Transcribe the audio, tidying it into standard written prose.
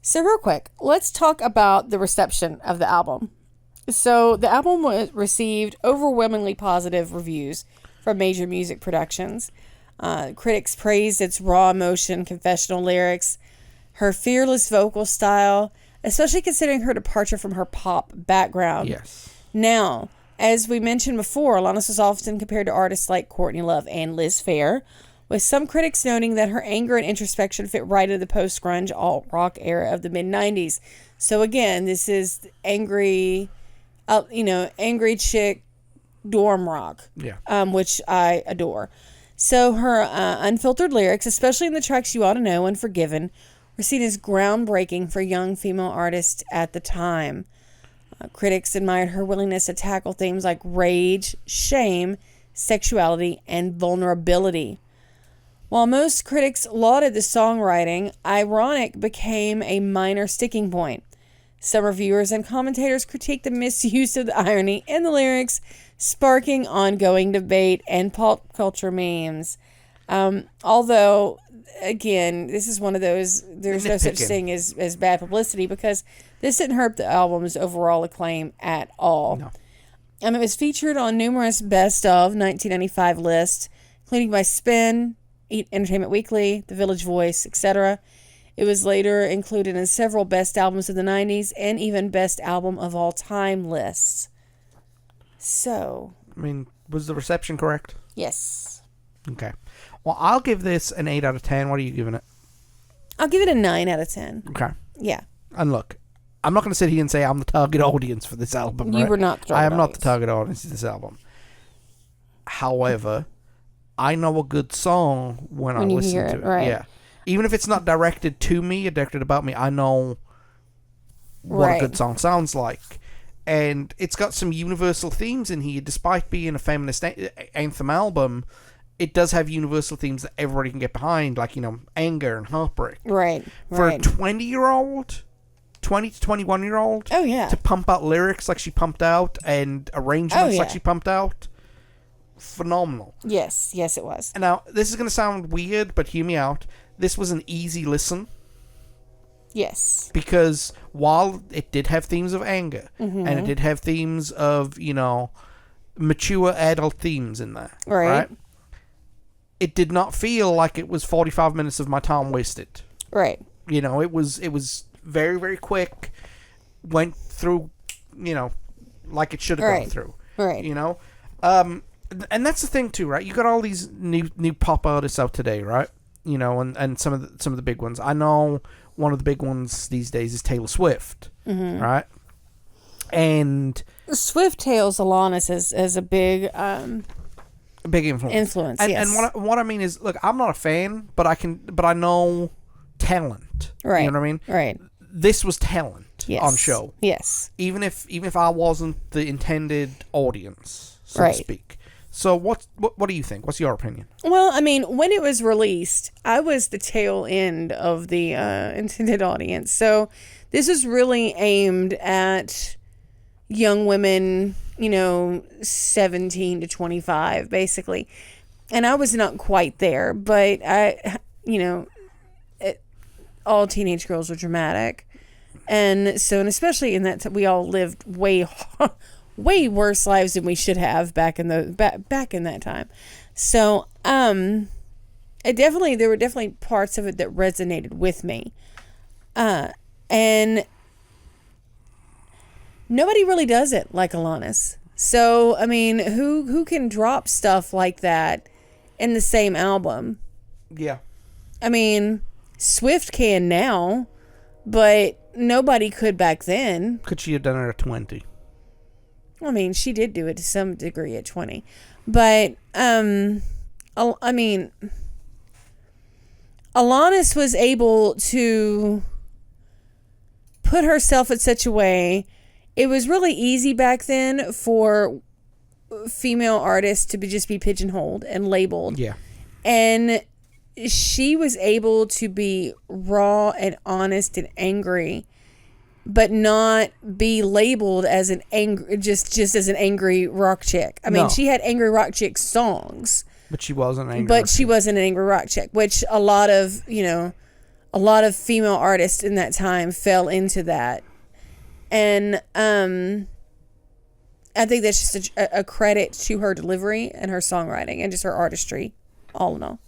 So real quick, let's talk about the reception of the album. So the album received overwhelmingly positive reviews from major music productions. Critics praised its raw emotion, confessional lyrics, her fearless vocal style, especially considering her departure from her pop background. Yes. Now, as we mentioned before, Alanis was often compared to artists like Courtney Love and Liz Phair, with some critics noting that her anger and introspection fit right into the post-grunge alt-rock era of the mid-90s. So again, this is angry chick dorm rock, which I adore. So her unfiltered lyrics, especially in the tracks You Ought to Know and Forgiven, were seen as groundbreaking for young female artists at the time. Critics admired her willingness to tackle themes like rage, shame, sexuality, and vulnerability. While most critics lauded the songwriting, ironic became a minor sticking point. Some reviewers and commentators critiqued the misuse of the irony in the lyrics, sparking ongoing debate and pop culture memes. Although, again, this is one of those, there's no such thing as bad publicity, because this didn't hurt the album's overall acclaim at all. No. It was featured on numerous Best of 1995 lists, including by Spin, Entertainment Weekly, The Village Voice, etc. It was later included in several Best Albums of the 90s and even Best Album of All Time lists. So, I mean, was the reception correct? Yes. Okay. Well, I'll give this an 8 out of 10. What are you giving it? I'll give it a 9 out of 10. Okay. Yeah. And look, I'm not going to sit here and say I'm the target audience for this album. You were not the target I am audience. not the target audience for this album. However, I know a good song when I listen hear to it. it. Right. Yeah. Even if it's not directed to me or directed about me, I know what a good song sounds like. And it's got some universal themes in here. Despite being a feminist anthem album, it does have universal themes that everybody can get behind, like, anger and heartbreak. Right. For a 20-year-old, 20 to 21-year-old, oh yeah, to pump out lyrics like she pumped out and arrangements like she pumped out, phenomenal. Yes, it was. And now, this is going to sound weird, but hear me out. This was an easy listen. Yes. Because while it did have themes of anger, and it did have themes of, mature adult themes in there. Right? It did not feel like it was 45 minutes of my time wasted. Right. It was very, very quick. Went through, like it should have gone through. Right. And that's the thing too, right? You got all these new pop artists out today, right? And some of the big ones. I know one of the big ones these days is Taylor Swift, right? And Swift hails Alanis as a big influence. Yes. And what I mean is, look, I'm not a fan, but I know talent. Right. You know what I mean? Right. This was talent on show. Yes. Even if I wasn't the intended audience, so to speak. So what do you think? What's your opinion? Well, when it was released, I was the tail end of the intended audience. So this is really aimed at young women, 17 to 25, basically. And I was not quite there, but all teenage girls are dramatic. And so, and especially in that we all lived way worse lives than we should have back in that time. So, there were definitely parts of it that resonated with me. And nobody really does it like Alanis. So, who can drop stuff like that in the same album? Yeah. Swift can now, but nobody could back then. Could she have done it at 20? She did do it to some degree at 20. But, Alanis was able to put herself in such a way. It was really easy back then for female artists to just be pigeonholed and labeled. Yeah. And she was able to be raw and honest and angry, but not be labeled as an angry, just as an angry rock chick. She had angry rock chick songs, but she wasn't angry. But she wasn't an angry rock chick, which a lot of a lot of female artists in that time fell into that. And I think that's just a credit to her delivery and her songwriting and just her artistry, all in all.